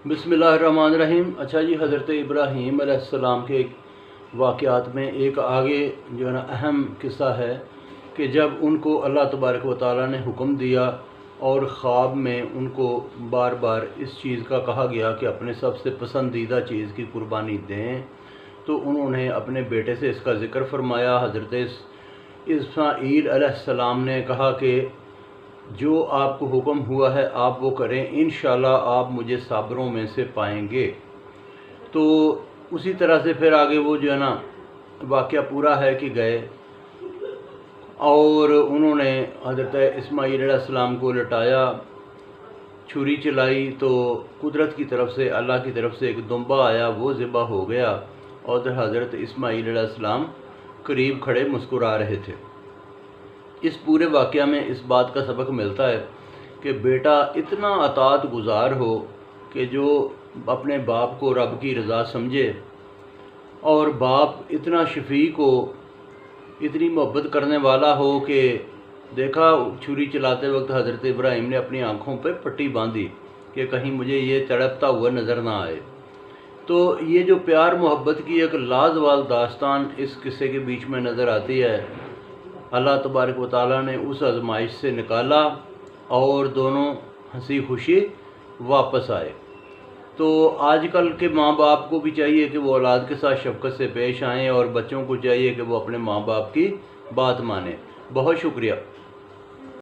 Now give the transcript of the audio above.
बिस्मिल्लाहिर्रहमानिर्रहीम। अच्छा जी, हज़रत इब्राहीम अलैहिस्सलाम के वाक़यात में एक आगे जो है ना अहम किस्सा है कि जब उनको अल्लाह तबारक व तआला ने हुक्म दिया और ख्वाब में उनको बार बार इस चीज़ का कहा गया कि अपने सबसे पसंदीदा चीज़ की कुर्बानी दें, तो उन्होंने अपने बेटे से इसका ज़िक्र फरमाया। हज़रत इस्माईल अलैहिस्सलाम ने कहा कि जो आपको हुक्म हुआ है आप वो करें, इंशाअल्लाह आप मुझे साबरों में से पाएंगे। तो उसी तरह से फिर आगे वो जो है ना वाक़या पूरा है कि गए और उन्होंने हज़रत इस्माईल अलैहिस्सलाम को लटाया, छुरी चलाई तो कुदरत की तरफ से, अल्लाह की तरफ से एक दुम्बा आया, वो ज़िबा हो गया और हज़रत इस्माईल अलैहिस्सलाम करीब खड़े मुस्कुरा रहे थे। इस पूरे वाक़या में इस बात का सबक मिलता है कि बेटा इतना अतात गुज़ार हो कि जो अपने बाप को रब की रज़ा समझे, और बाप इतना शफीक हो, इतनी मोहब्बत करने वाला हो कि देखा छुरी चलाते वक्त हज़रत इब्राहीम ने अपनी आँखों पे पट्टी बांधी कि कहीं मुझे ये तड़पता हुआ नज़र ना आए। तो ये जो प्यार मोहब्बत की एक लाजवाब दास्तान इस किस्से के बीच में नज़र आती है। अल्लाह तबारक व तआला ने उस आजमाइश से निकाला और दोनों हंसी खुशी वापस आए। तो आजकल के माँ बाप को भी चाहिए कि वो औलाद के साथ शफ़क़त से पेश आएँ और बच्चों को चाहिए कि वो अपने माँ बाप की बात मानें। बहुत शुक्रिया।